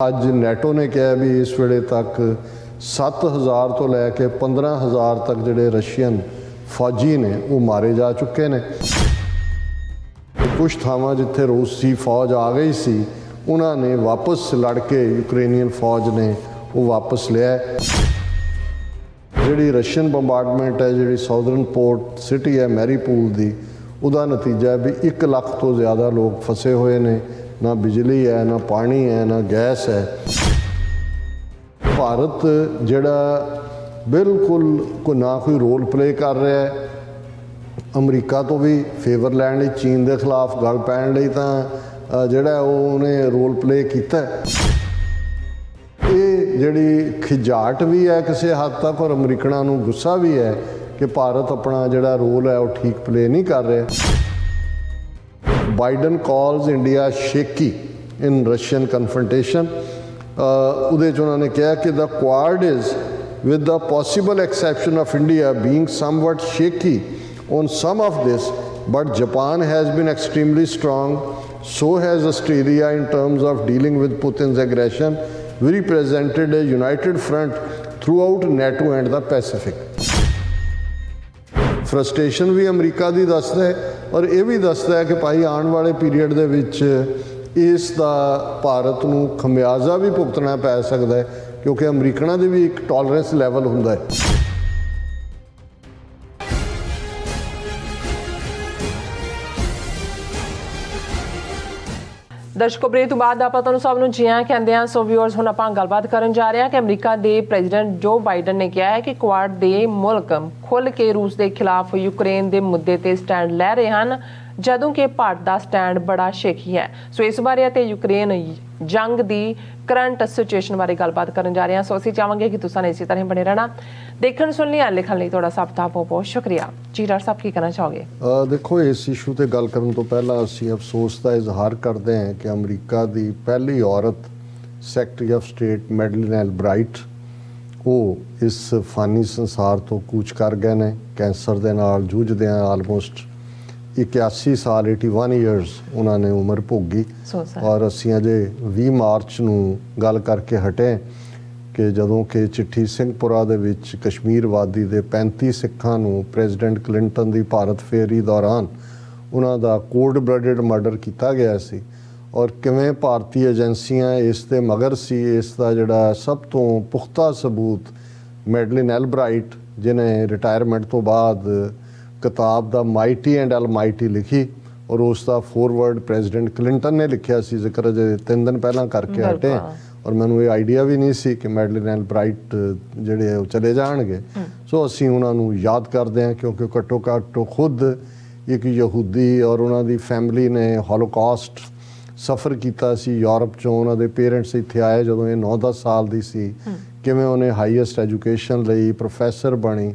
ਅੱਜ ਨੈਟੋ ਨੇ ਕਿਹਾ ਵੀ ਇਸ ਵੇਲੇ ਤੱਕ 7000 ਤੋਂ ਲੈ ਕੇ 15000 ਤੱਕ ਜਿਹੜੇ ਰਸ਼ੀਅਨ ਫੌਜੀ ਨੇ ਉਹ ਮਾਰੇ ਜਾ ਚੁੱਕੇ ਨੇ। ਕੁਝ ਥਾਵਾਂ ਜਿੱਥੇ ਰੂਸੀ ਫੌਜ ਆ ਗਈ ਸੀ ਉਹਨਾਂ ਨੇ ਵਾਪਸ ਲੜ ਕੇ ਯੂਕਰੇਨੀਅਨ ਫੌਜ ਨੇ ਉਹ ਵਾਪਸ ਲਿਆ। ਜਿਹੜੀ ਰਸ਼ੀਅਨ ਬੰਬਾਰਡਮੈਂਟ ਹੈ, ਜਿਹੜੀ ਸਾਊਦਰਨ ਪੋਰਟ ਸਿਟੀ ਹੈ ਮੈਰੀਪੂਲ ਦੀ, ਉਹਦਾ ਨਤੀਜਾ ਵੀ 1 ਲੱਖ ਤੋਂ ਜ਼ਿਆਦਾ ਲੋਕ ਫਸੇ ਹੋਏ ਨੇ। ਨਾ ਬਿਜਲੀ ਹੈ, ਨਾ ਪਾਣੀ ਹੈ, ਨਾ ਗੈਸ ਹੈ। ਭਾਰਤ ਜਿਹੜਾ ਬਿਲਕੁਲ ਨਾ ਕੋਈ ਰੋਲ ਪਲੇ ਕਰ ਰਿਹਾ ਹੈ। ਅਮਰੀਕਾ ਤੋਂ ਵੀ ਫੇਵਰ ਲੈਣ ਲਈ, ਚੀਨ ਦੇ ਖਿਲਾਫ ਗੱਲ ਪੈਣ ਲਈ ਤਾਂ ਜਿਹੜਾ ਉਹਨੇ ਰੋਲ ਪਲੇ ਕੀਤਾ। ਇਹ ਜਿਹੜੀ ਖਿਜਾਟ ਵੀ ਹੈ ਕਿਸੇ ਹੱਦ ਤੱਕ, ਔਰ ਅਮਰੀਕਨਾਂ ਨੂੰ ਗੁੱਸਾ ਵੀ ਹੈ ਕਿ ਭਾਰਤ ਆਪਣਾ ਜਿਹੜਾ ਰੋਲ ਹੈ ਉਹ ਠੀਕ ਪਲੇ ਨਹੀਂ ਕਰ ਰਿਹਾ। Biden calls India shaky in Russian confrontation. ਉਹਦੇ 'ਚ ਉਹਨਾਂ ਨੇ ਕਿਹਾ ਕਿ the Quad is, with the possible exception of India being somewhat shaky on some of this, but Japan has been extremely strong. So has Australia in terms of dealing with Putin's aggression. We represented a united front throughout NATO and the Pacific. Frustration ਵੀ America ਦੀ ਦੱਸਦਾ ਹੈ ਔਰ ਇਹ ਵੀ ਦੱਸਦਾ ਹੈ ਕਿ ਭਾਈ ਆਉਣ ਵਾਲੇ ਪੀਰੀਅਡ ਦੇ ਵਿੱਚ ਇਸ ਦਾ ਭਾਰਤ ਨੂੰ ਖਮਿਆਜ਼ਾ ਵੀ ਭੁਗਤਣਾ ਪੈ ਸਕਦਾ ਹੈ, ਕਿਉਂਕਿ ਅਮਰੀਕਨਾਂ ਦੀ ਵੀ ਇੱਕ ਟੋਲਰੈਂਸ ਲੈਵਲ ਹੁੰਦਾ ਹੈ। ਦਰਸ਼ਕੋ, ਬ੍ਰੇਕ ਤੋਂ ਬਾਅਦ ਆਪਾਂ ਤੁਹਾਨੂੰ ਸਭ ਨੂੰ ਜੀ ਆਇਆਂ ਕਹਿੰਦੇ ਹਾਂ। ਸੋ ਵਿਊਅਰਸ, ਹੁਣ ਆਪਾਂ ਗੱਲਬਾਤ ਕਰਨ ਜਾ ਰਹੇ ਹਾਂ ਕਿ ਅਮਰੀਕਾ ਦੇ ਪ੍ਰੈਜ਼ੀਡੈਂਟ ਜੋ ਬਾਈਡਨ ਨੇ ਕਿਹਾ ਹੈ ਕਿ ਕੁਆਡ ਦੇ ਮੁਲਕ ਖੁੱਲ੍ਹ ਕੇ ਰੂਸ ਦੇ ਖਿਲਾਫ ਯੂਕਰੇਨ ਦੇ ਮੁੱਦੇ ਤੇ ਸਟੈਂਡ ਲੈ ਰਹੇ ਹਨ, ਜਦੋਂ ਕਿ ਭਾਰਤ ਦਾ ਸਟੈਂਡ ਬੜਾ ਸ਼ੇਕੀ ਹੈ। ਸੋ ਇਸ ਬਾਰੇ ਅਤੇ ਯੂਕਰੇਨ ਜੰਗ ਦੀ ਕਰੰਟ ਸਿਚੁਏਸ਼ਨ ਬਾਰੇ ਗੱਲਬਾਤ ਕਰਨ ਜਾ ਰਹੇ ਹਾਂ। ਸੋ ਅਸੀਂ ਚਾਹਾਂਗੇ ਕਿ ਤੁਸੀਂ ਇਸੇ ਤਰ੍ਹਾਂ ਬਣੇ ਰਹਿਣਾ। ਦੇਖਣ ਸੁਣ ਲਈ, ਲਿਖਣ ਲਈ ਤੁਹਾਡਾ ਸਭ ਦਾ ਬਹੁਤ ਸ਼ੁਕਰੀਆ ਜੀ। ਡਾਕਟਰ ਸਾਹਿਬ, ਕੀ ਕਹਿਣਾ ਚਾਹੋਗੇ? ਦੇਖੋ, ਇਸ ਇਸ਼ੂ ਤੇ ਗੱਲ ਕਰਨ ਤੋਂ ਪਹਿਲਾਂ ਅਸੀਂ ਅਫਸੋਸ ਦਾ ਇਜ਼ਹਾਰ ਕਰਦੇ ਹਾਂ ਕਿ ਅਮਰੀਕਾ ਦੀ ਪਹਿਲੀ ਔਰਤ ਸੈਕਟਰੀ ਆਫ ਸਟੇਟ ਮੈਡਲਿਨ ਐਲਬਰਾਈਟ ਉਹ ਇਸ ਫਾਨੀ ਸੰਸਾਰ ਤੋਂ ਕੂਚ ਕਰ ਗਏ ਨੇ। ਕੈਂਸਰ ਦੇ ਨਾਲ ਜੂਝਦਿਆਂ ਆਲਮੋਸਟ 81 ਸਾਲ 81 ਈਅਰਸ ਉਹਨਾਂ ਨੇ ਉਮਰ ਭੋਗੀ। ਔਰ ਅਸੀਂ ਅਜੇ 20 ਮਾਰਚ ਨੂੰ ਗੱਲ ਕਰਕੇ ਹਟੇ ਕਿ ਜਦੋਂ ਕਿ ਚਿੱਠੀ ਸਿੰਘਪੁਰਾ ਦੇ ਵਿੱਚ ਕਸ਼ਮੀਰ ਵਾਦੀ ਦੇ 35 ਸਿੱਖਾਂ ਨੂੰ ਪ੍ਰੈਜ਼ੀਡੈਂਟ ਕਲਿੰਟਨ ਦੀ ਭਾਰਤ ਫੇਰੀ ਦੌਰਾਨ ਉਹਨਾਂ ਦਾ ਕੋਲਡ ਬਲੱਡਡ ਮਰਡਰ ਕੀਤਾ ਗਿਆ ਸੀ। ਔਰ ਕਿਵੇਂ ਭਾਰਤੀ ਏਜੰਸੀਆਂ ਇਸ ਦੇ ਮਗਰ ਸੀ, ਇਸ ਦਾ ਜਿਹੜਾ ਸਭ ਤੋਂ ਪੁਖਤਾ ਸਬੂਤ ਮੈਡਲਿਨ ਐਲਬਰਾਈਟ, ਜਿਹਨੇ ਰਿਟਾਇਰਮੈਂਟ ਤੋਂ ਬਾਅਦ ਕਿਤਾਬ ਦਾ ਮਾਈਟੀ ਐਂਡ ਅਲਮਾਈਟੀ ਲਿਖੀ ਔਰ ਉਸ ਦਾ ਫੋਰਵਰਡ ਪ੍ਰੈਜ਼ੀਡੈਂਟ ਕਲਿੰਟਨ ਨੇ ਲਿਖਿਆ ਸੀ। ਜ਼ਿਕਰ ਅਜੇ 3 ਦਿਨ ਪਹਿਲਾਂ ਕਰਕੇ ਹਟੇ ਔਰ ਮੈਨੂੰ ਇਹ ਆਈਡੀਆ ਵੀ ਨਹੀਂ ਸੀ ਕਿ ਮੈਡਲਿਨ ਐਲਬਰਾਈਟ ਜਿਹੜੇ ਉਹ ਚਲੇ ਜਾਣਗੇ। ਸੋ ਅਸੀਂ ਉਹਨਾਂ ਨੂੰ ਯਾਦ ਕਰਦੇ ਹਾਂ, ਕਿਉਂਕਿ ਘੱਟੋ ਘੱਟ ਖੁਦ ਇੱਕ ਯਹੂਦੀ ਔਰ ਉਹਨਾਂ ਦੀ ਫੈਮਿਲੀ ਨੇ ਹੋਲੋਕਾਸਟ ਸਫ਼ਰ ਕੀਤਾ ਸੀ ਯੂਰਪ 'ਚੋਂ। ਉਹਨਾਂ ਦੇ ਪੇਰੈਂਟਸ ਇੱਥੇ ਆਏ ਜਦੋਂ ਇਹ 9-10 ਸਾਲ ਦੀ ਸੀ। ਕਿਵੇਂ ਉਹਨੇ ਹਾਈਐਸਟ ਐਜੂਕੇਸ਼ਨ ਲਈ, ਪ੍ਰੋਫੈਸਰ ਬਣੀ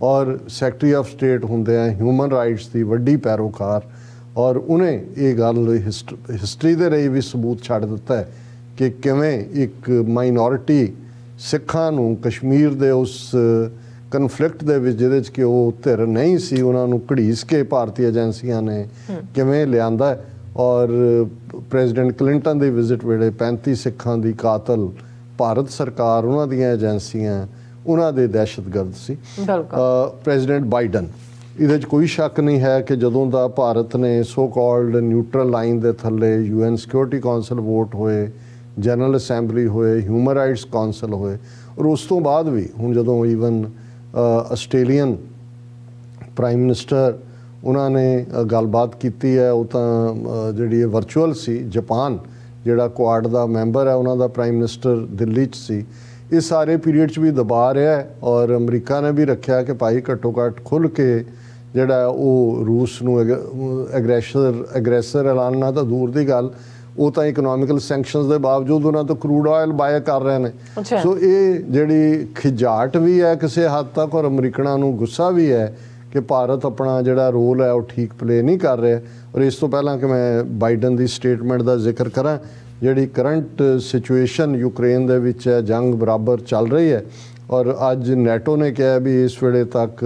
ਔਰ ਸੈਕਟਰੀ ਆਫ ਸਟੇਟ ਹੁੰਦਿਆਂ ਹਿਊਮਨ ਰਾਈਟਸ ਦੀ ਵੱਡੀ ਪੈਰੋਕਾਰ। ਔਰ ਉਹਨੇ ਇਹ ਗੱਲ ਹਿਸਟਰੀ ਦੇ ਰਹੀ ਵੀ ਸਬੂਤ ਛੱਡ ਦਿੱਤਾ ਹੈ ਕਿ ਕਿਵੇਂ ਇੱਕ ਮਾਈਨੋਰਿਟੀ ਸਿੱਖਾਂ ਨੂੰ ਕਸ਼ਮੀਰ ਦੇ ਉਸ ਕਨਫਲਿਕਟ ਦੇ ਵਿੱਚ, ਜਿਹਦੇ 'ਚ ਕਿ ਉਹ ਧਿਰ ਨਹੀਂ ਸੀ, ਉਹਨਾਂ ਨੂੰ ਘੜੀਸ ਕੇ ਭਾਰਤੀ ਏਜੰਸੀਆਂ ਨੇ ਕਿਵੇਂ ਲਿਆਂਦਾ। ਔਰ ਪ੍ਰੈਜ਼ੀਡੈਂਟ ਕਲਿੰਟਨ ਦੀ ਵਿਜ਼ਿਟ ਵੇਲੇ 35 ਸਿੱਖਾਂ ਦੀ ਕਾਤਲ ਭਾਰਤ ਸਰਕਾਰ, ਉਹਨਾਂ ਦੀਆਂ ਏਜੰਸੀਆਂ, ਉਹਨਾਂ ਦੇ ਦਹਿਸ਼ਤਗਰਦ ਸੀ। ਪ੍ਰੈਜ਼ੀਡੈਂਟ ਬਾਈਡਨ, ਇਹਦੇ 'ਚ ਕੋਈ ਸ਼ੱਕ ਨਹੀਂ ਹੈ ਕਿ ਜਦੋਂ ਦਾ ਭਾਰਤ ਨੇ ਸੋ ਕਾਲਡ ਨਿਊਟਰਲ ਲਾਈਨ ਦੇ ਥੱਲੇ UN ਸਿਕਿਉਰਿਟੀ ਕੌਂਸਲ ਵੋਟ ਹੋਏ, ਜਨਰਲ ਅਸੈਂਬਲੀ ਹੋਏ, ਹਿਊਮਨ ਰਾਈਟਸ ਕੌਂਸਲ ਹੋਏ, ਔਰ ਉਸ ਤੋਂ ਬਾਅਦ ਵੀ ਹੁਣ ਜਦੋਂ ਈਵਨ ਆਸਟ੍ਰੇਲੀਅਨ ਪ੍ਰਾਈਮ ਮਿਨਿਸਟਰ ਉਹਨਾਂ ਨੇ ਗੱਲਬਾਤ ਕੀਤੀ ਹੈ, ਉਹ ਤਾਂ ਜਿਹੜੀ ਵਰਚੁਅਲ ਸੀ। ਜਪਾਨ ਜਿਹੜਾ ਕੁਆਡ ਦਾ ਮੈਂਬਰ ਹੈ, ਉਹਨਾਂ ਦਾ ਪ੍ਰਾਈਮ ਮਿਨਿਸਟਰ ਦਿੱਲੀ 'ਚ ਸੀ। ਇਹ ਸਾਰੇ ਪੀਰੀਅਡ 'ਚ ਵੀ ਦਬਾ ਰਿਹਾ ਔਰ ਅਮਰੀਕਾ ਨੇ ਵੀ ਰੱਖਿਆ ਕਿ ਭਾਈ ਘੱਟੋ ਘੱਟ ਖੁੱਲ੍ਹ ਕੇ ਜਿਹੜਾ ਉਹ ਰੂਸ ਨੂੰ ਐਗਰੈਸਰ ਐਲਾਨਣਾ ਤਾਂ ਦੂਰ ਦੀ ਗੱਲ, ਉਹ ਤਾਂ ਇਕਨੋਮਿਕਲ ਸੈਂਕਸ਼ਨਸ ਦੇ ਬਾਵਜੂਦ ਉਹਨਾਂ ਤੋਂ ਕਰੂਡ ਆਇਲ ਬਾਏ ਕਰ ਰਹੇ ਨੇ। ਸੋ ਇਹ ਜਿਹੜੀ ਖਿਜਾਟ ਵੀ ਹੈ ਕਿਸੇ ਹੱਦ ਤੱਕ, ਔਰ ਅਮਰੀਕਨਾਂ ਨੂੰ ਗੁੱਸਾ ਵੀ ਹੈ ਕਿ ਭਾਰਤ ਆਪਣਾ ਜਿਹੜਾ ਰੋਲ ਹੈ ਉਹ ਠੀਕ ਪਲੇ ਨਹੀਂ ਕਰ ਰਿਹਾ। ਔਰ ਇਸ ਤੋਂ ਪਹਿਲਾਂ ਕਿ ਮੈਂ ਬਾਈਡਨ ਦੀ ਸਟੇਟਮੈਂਟ ਦਾ ਜ਼ਿਕਰ ਕਰਾਂ, ਜਿਹੜੀ ਕਰੰਟ ਸਿਚੁਏਸ਼ਨ ਯੂਕਰੇਨ ਦੇ ਵਿੱਚ ਹੈ, ਜੰਗ ਬਰਾਬਰ ਚੱਲ ਰਹੀ ਹੈ। ਔਰ ਅੱਜ ਨੈਟੋ ਨੇ ਕਿਹਾ ਵੀ ਇਸ ਵੇਲੇ ਤੱਕ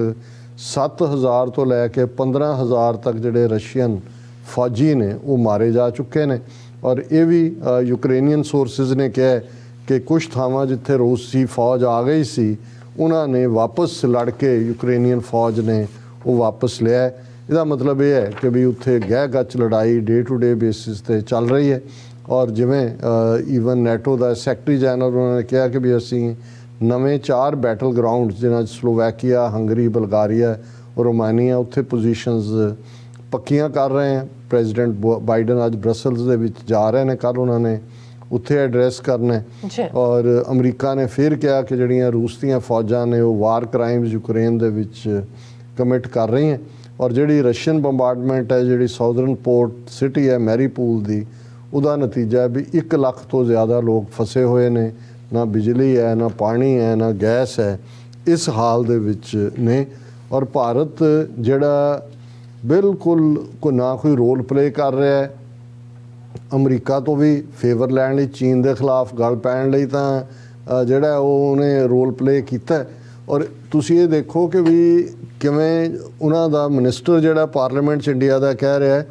7000 ਤੋਂ ਲੈ ਕੇ 15000 ਤੱਕ ਜਿਹੜੇ ਰਸ਼ੀਅਨ ਫੌਜੀ ਨੇ ਉਹ ਮਾਰੇ ਜਾ ਚੁੱਕੇ ਨੇ। ਔਰ ਇਹ ਵੀ ਯੂਕਰੇਨੀਅਨ ਸੋਰਸਿਸ ਨੇ ਕਿਹਾ ਕਿ ਕੁਝ ਥਾਵਾਂ ਜਿੱਥੇ ਰੂਸੀ ਫੌਜ ਆ ਗਈ ਸੀ ਉਹਨਾਂ ਨੇ ਵਾਪਸ ਲੜ ਕੇ ਯੂਕਰੇਨੀਅਨ ਫੌਜ ਨੇ ਉਹ ਵਾਪਸ ਲਿਆ। ਇਹਦਾ ਮਤਲਬ ਇਹ ਹੈ ਕਿ ਵੀ ਉੱਥੇ ਗਹਿ ਗੱਚ ਲੜਾਈ ਡੇ ਟੂ ਡੇ ਬੇਸਿਸ ਤੇ ਚੱਲ ਰਹੀ ਹੈ। ਔਰ ਜਿਵੇਂ ਈਵਨ ਨੈਟੋ ਦਾ ਸੈਕਟਰੀ ਜਨਰਲ ਉਹਨਾਂ ਨੇ ਕਿਹਾ ਕਿ ਵੀ ਅਸੀਂ ਨਵੇਂ 4 ਬੈਟਲ ਗਰਾਊਂਡ ਜਿਨ੍ਹਾਂ 'ਚ ਸਲੋਵਾਕੀਆ, ਹੰਗਰੀ, ਬਲਗਾਰੀਆ, ਰੋਮਾਨੀਆ ਉੱਥੇ ਪੋਜੀਸ਼ਨਸ ਪੱਕੀਆਂ ਕਰ ਰਹੇ ਹਾਂ। ਪ੍ਰੈਜ਼ੀਡੈਂਟ ਬਾਈਡਨ ਅੱਜ ਬਰਸਲਸ ਦੇ ਵਿੱਚ ਜਾ ਰਹੇ ਨੇ, ਕੱਲ੍ਹ ਉਹਨਾਂ ਨੇ ਉੱਥੇ ਐਡਰੈਸ ਕਰਨਾ ਹੈ। ਔਰ ਅਮਰੀਕਾ ਨੇ ਫਿਰ ਕਿਹਾ ਕਿ ਜਿਹੜੀਆਂ ਰੂਸ ਦੀਆਂ ਫੌਜਾਂ ਨੇ ਉਹ ਵਾਰ ਕ੍ਰਾਈਮਸ ਯੂਕਰੇਨ ਦੇ ਵਿੱਚ ਕਮਿਟ ਕਰ ਰਹੀਆਂ। ਔਰ ਜਿਹੜੀ ਰਸ਼ੀਅਨ ਬੰਬਾਰਡਮੈਂਟ ਹੈ, ਜਿਹੜੀ ਸਾਊਦਰਨ ਪੋਰਟ ਸਿਟੀ ਹੈ ਮੈਰੀਪੂਲ ਦੀ, ਉਹਦਾ ਨਤੀਜਾ ਵੀ 1 ਲੱਖ ਤੋਂ ਜ਼ਿਆਦਾ ਲੋਕ ਫਸੇ ਹੋਏ ਨੇ। ਨਾ ਬਿਜਲੀ ਹੈ, ਨਾ ਪਾਣੀ ਹੈ, ਨਾ ਗੈਸ ਹੈ, ਇਸ ਹਾਲ ਦੇ ਵਿੱਚ ਨੇ। ਔਰ ਭਾਰਤ ਜਿਹੜਾ ਬਿਲਕੁਲ ਨਾ ਕੋਈ ਰੋਲ ਪਲੇ ਕਰ ਰਿਹਾ ਹੈ, ਅਮਰੀਕਾ ਤੋਂ ਵੀ ਫੇਵਰ ਲੈਣ ਲਈ, ਚੀਨ ਦੇ ਖਿਲਾਫ ਗੱਲ ਪੈਣ ਲਈ ਤਾਂ ਜਿਹੜਾ ਉਹਨੇ ਰੋਲ ਪਲੇ ਕੀਤਾ। ਔਰ ਤੁਸੀਂ ਇਹ ਦੇਖੋ ਕਿ ਵੀ ਕਿਵੇਂ ਉਹਨਾਂ ਦਾ ਮਿਨਿਸਟਰ ਜਿਹੜਾ ਪਾਰਲੀਮੈਂਟ 'ਚ ਇੰਡੀਆ ਦਾ ਕਹਿ ਰਿਹਾ ਹੈ,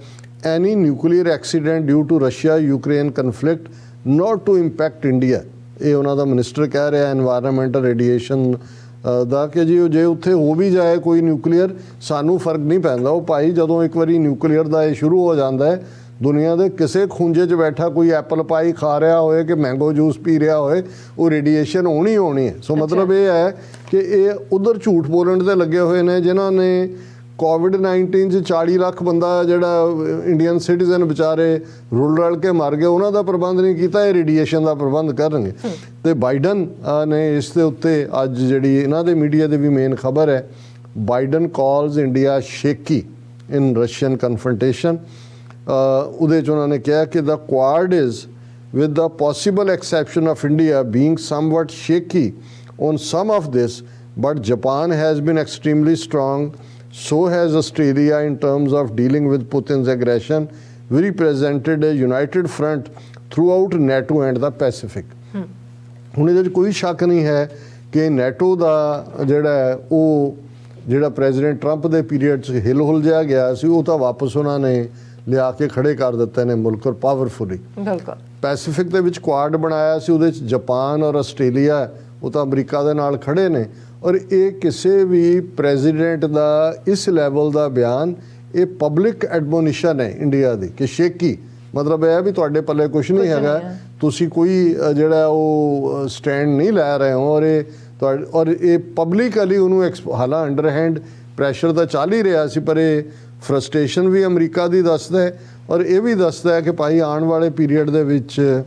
any nuclear accident due to Russia Ukraine conflict not to impact India. ਇਹ ਉਹਨਾਂ ਦਾ ਮਿਨਿਸਟਰ ਕਹਿ ਰਿਹਾ ਐਨਵਾਇਰਨਮੈਂਟਲ ਰੇਡੀਏਸ਼ਨ ਦਾ ਕਿ ਜੀ ਜੇ ਉੱਥੇ ਹੋ ਵੀ ਜਾਏ ਕੋਈ ਨਿਊਕਲੀਅਰ ਸਾਨੂੰ ਫਰਕ ਨਹੀਂ ਪੈਂਦਾ। ਉਹ ਭਾਈ ਜਦੋਂ ਇੱਕ ਵਾਰੀ ਨਿਊਕਲੀਅਰ ਦਾ ਇਹ ਸ਼ੁਰੂ ਹੋ ਜਾਂਦਾ ਹੈ, ਦੁਨੀਆ ਦੇ ਕਿਸੇ ਖੂੰਜੇ 'ਚ ਬੈਠਾ ਕੋਈ ਐਪਲ ਪਾਈ ਖਾ ਰਿਹਾ ਹੋਏ ਕਿ ਮੈਂਗੋ ਜੂਸ ਪੀ ਰਿਹਾ ਹੋਏ, ਉਹ ਰੇਡੀਏਸ਼ਨ ਹੋਣੀ ਹੈ। ਸੋ ਮਤਲਬ ਇਹ ਹੈ ਕਿ ਇਹ ਉਧਰ ਝੂਠ ਬੋਲਣ ਤੇ ਲੱਗੇ ਹੋਏ ਨੇ ਜਿਨ੍ਹਾਂ ਨੇ ਕੋਵਿਡ-19 'ਚ 40 ਲੱਖ ਬੰਦਾ ਜਿਹੜਾ ਇੰਡੀਅਨ ਸਿਟੀਜ਼ਨ ਵਿਚਾਰੇ ਰੁਲ ਕੇ ਮਰ ਗਏ, ਉਹਨਾਂ ਦਾ ਪ੍ਰਬੰਧ ਨਹੀਂ ਕੀਤਾ, ਇਹ ਰੇਡੀਏਸ਼ਨ ਦਾ ਪ੍ਰਬੰਧ ਕਰਨਗੇ। ਤੇ ਬਾਈਡਨ ਨੇ ਇਸ ਦੇ ਉੱਤੇ ਅੱਜ ਜਿਹੜੀ ਇਹਨਾਂ ਦੇ ਮੀਡੀਆ ਦੇ ਵੀ ਮੇਨ ਖਬਰ ਹੈ, Biden calls India shaky in Russian confrontation. ਉਹਦੇ 'ਚ ਉਹਨਾਂ ਨੇ ਕਿਹਾ ਕਿ the Quad is with the possible exception of India being somewhat shaky on some of this, but Japan has been extremely strong, so has Australia in terms of dealing with Putin's aggression. We represented a united front throughout NATO and the Pacific. ਹੁਣ ਇਹਦੇ 'ਚ ਕੋਈ ਸ਼ੱਕ ਨਹੀਂ ਹੈ ਕਿ NATO ਦਾ ਜਿਹੜਾ president Trump ਦੇ ਪੀਰੀਅਡ 'ਚ ਹਿਲ ਜਿਹਾ ਗਿਆ ਸੀ, ਉਹ ਤਾਂ ਵਾਪਸ ਉਹਨਾਂ ਨੇ ਲਿਆ ਕੇ ਖੜੇ ਕਰ ਦਿੱਤੇ ਨੇ ਮੁਲਕ ਔਰ ਪਾਵਰਫੁਲੀ। ਬਿਲਕੁਲ ਪੈਸੀਫਿਕ ਦੇ ਵਿੱਚ ਕੁਆਡ ਬਣਾਇਆ ਸੀ, ਉਹਦੇ 'ਚ ਜਾਪਾਨ ਔਰ ਆਸਟ੍ਰੇਲੀਆ ਉਹ ਤਾਂ ਅਮਰੀਕਾ ਦੇ ਨਾਲ ਖੜੇ ਨੇ। ਔਰ ਇਹ ਕਿਸੇ ਵੀ ਪ੍ਰੈਜ਼ੀਡੈਂਟ ਦਾ ਇਸ ਲੈਵਲ ਦਾ ਬਿਆਨ, ਇਹ ਪਬਲਿਕ ਐਡਮੋਨੀਸ਼ਨ ਹੈ ਇੰਡੀਆ ਦੀ ਕਿ ਸ਼ੇਕੀ ਮਤਲਬ ਇਹ ਹੈ ਵੀ ਤੁਹਾਡੇ ਪੱਲੇ ਕੁਛ ਨਹੀਂ ਹੈਗਾ, ਤੁਸੀਂ ਕੋਈ ਜਿਹੜਾ ਉਹ ਸਟੈਂਡ ਨਹੀਂ ਲੈ ਰਹੇ ਹੋ। ਔਰ ਇਹ ਪਬਲਿਕਲੀ ਉਹਨੂੰ ਹਾਲਾਂ ਅੰਡਰਹੈਂਡ ਪ੍ਰੈਸ਼ਰ ਤਾਂ ਚੱਲ ਹੀ ਰਿਹਾ ਸੀ, ਪਰ ਇਹ ਫਰਸਟ੍ਰੇਸ਼ਨ ਵੀ ਅਮਰੀਕਾ ਦੀ ਦੱਸਦਾ ਹੈ। ਔਰ ਇਹ ਵੀ ਦੱਸਦਾ ਹੈ ਕਿ ਭਾਈ ਆਉਣ ਵਾਲੇ ਪੀਰੀਅਡ ਦੇ ਵਿੱਚ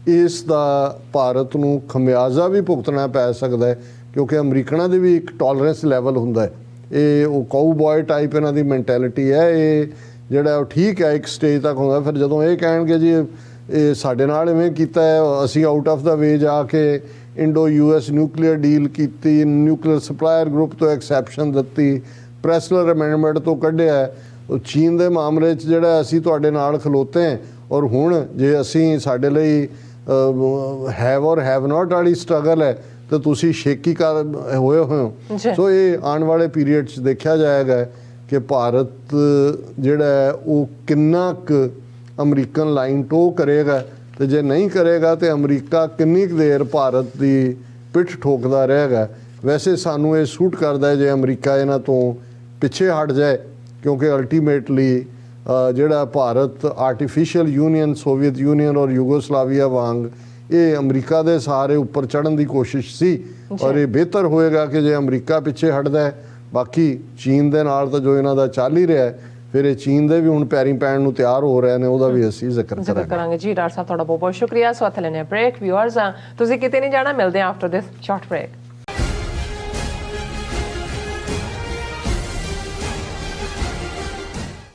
ਇਸ ਦਾ ਭਾਰਤ ਨੂੰ ਖਮਿਆਜ਼ਾ ਵੀ ਭੁਗਤਣਾ ਪੈ ਸਕਦਾ ਹੈ, ਕਿਉਂਕਿ ਅਮਰੀਕਨਾਂ ਦੀ ਵੀ ਇੱਕ ਟੋਲਰੈਂਸ ਲੈਵਲ ਹੁੰਦਾ ਹੈ। ਇਹ ਉਹ ਕਾਊਬॉय ਟਾਈਪ ਇਹਨਾਂ ਦੀ ਮੈਂਟੈਲਿਟੀ ਹੈ। ਇਹ ਜਿਹੜਾ ਉਹ ਠੀਕ ਹੈ ਇੱਕ ਸਟੇਜ ਤੱਕ ਹੁੰਦਾ, ਫਿਰ ਜਦੋਂ ਇਹ ਕਹਿਣਗੇ ਜੀ ਇਹ ਸਾਡੇ ਨਾਲ ਇਵੇਂ ਕੀਤਾ ਹੈ, ਅਸੀਂ ਆਊਟ ਆਫ ਦਾ ਵੇ ਜਾ ਕੇ ਇੰਡੋ US ਨਿਊਕਲੀਅਰ ਡੀਲ ਕੀਤੀ, ਨਿਊਕਲੀਅਰ ਸਪਲਾਇਰ ਗਰੁੱਪ ਤੋਂ ਐਕਸੈਪਸ਼ਨ ਦਿੱਤੀ, ਪ੍ਰੈਸਲਰ ਅਮੈਂਡਮੈਂਟ ਤੋਂ ਕੱਢਿਆ। ਉਹ ਚੀਨ ਦੇ ਮਾਮਲੇ 'ਚ ਜਿਹੜਾ ਅਸੀਂ ਤੁਹਾਡੇ ਨਾਲ ਖਲੋਤੇ ਹਾਂ, ਔਰ ਹੁਣ ਜੇ ਅਸੀਂ ਸਾਡੇ ਲਈ ਹੈਵ ਔਰ ਹੈਵ ਨਾਟ ਵਾਲੀ ਸਟਰਗਲ ਹੈ ਤਾਂ ਤੁਸੀਂ ਸ਼ੇਕੀ ਹੋਏ ਹੋ। ਸੋ ਇਹ ਆਉਣ ਵਾਲੇ ਪੀਰੀਅਡ 'ਚ ਦੇਖਿਆ ਜਾਏਗਾ ਕਿ ਭਾਰਤ ਜਿਹੜਾ ਹੈ ਉਹ ਕਿੰਨਾ ਕੁ ਅਮਰੀਕਨ ਲਾਈਨ ਟੋ ਕਰੇਗਾ, ਤੇ ਜੇ ਨਹੀਂ ਕਰੇਗਾ ਤੇ ਅਮਰੀਕਾ ਕਿੰਨੀ ਕੁ ਦੇਰ ਭਾਰਤ ਦੀ ਪਿੱਠ ਠੋਕਦਾ ਰਹੇਗਾ। ਵੈਸੇ ਸਾਨੂੰ ਇਹ ਸੂਟ ਕਰਦਾ ਹੈ ਜੇ ਅਮਰੀਕਾ ਇਹਨਾਂ ਤੋਂ ਪਿੱਛੇ ਹਟ ਜਾਏ, ਕਿਉਂਕਿ ਅਲਟੀਮੇਟਲੀ ਜਿਹੜਾ Bharat artificial union Soviet union ਔਰ ਯੂਗੋਸਲਾਵੀਆ ਵਾਂਗ ਇਹ ਅਮਰੀਕਾ ਦੇ ਸਹਾਰੇ ਉੱਪਰ ਚੜ੍ਹਨ ਦੀ ਕੋਸ਼ਿਸ਼ ਸੀ। ਔਰ ਇਹ ਬਿਹਤਰ ਹੋਏਗਾ ਕਿ ਜੇ ਅਮਰੀਕਾ ਪਿੱਛੇ ਹਟਦਾ ਹੈ। ਬਾਕੀ ਚੀਨ ਦੇ ਨਾਲ ਤਾਂ ਜੋ ਇਹਨਾਂ ਦਾ ਚੱਲ ਹੀ ਰਿਹਾ, ਫਿਰ ਇਹ ਚੀਨ ਦੇ ਵੀ ਹੁਣ ਪੈਰੀਂ ਪੈਣ ਨੂੰ ਤਿਆਰ ਹੋ ਰਹੇ ਨੇ, ਉਹਦਾ ਵੀ ਅਸੀਂ ਜ਼ਿਕਰ ਕਰਾਂਗੇ। ਜੀ ਡਾਕਟਰ ਸਾਹਿਬ ਤੁਹਾਡਾ ਬਹੁਤ ਬਹੁਤ ਸ਼ੁਕਰੀਆ। ਸੋ ਇੱਥੇ ਲੈਣੇ ਬ੍ਰੇਕ। ਵਿਊਅਰਸ ਤੁਸੀਂ ਕਿਤੇ ਨਹੀਂ ਜਾਣਾ, ਮਿਲਦੇ ਹਾਂ ਆਫਟਰ ਦਿਸ ਸ਼ਾਰਟ ਬ੍ਰੇਕ।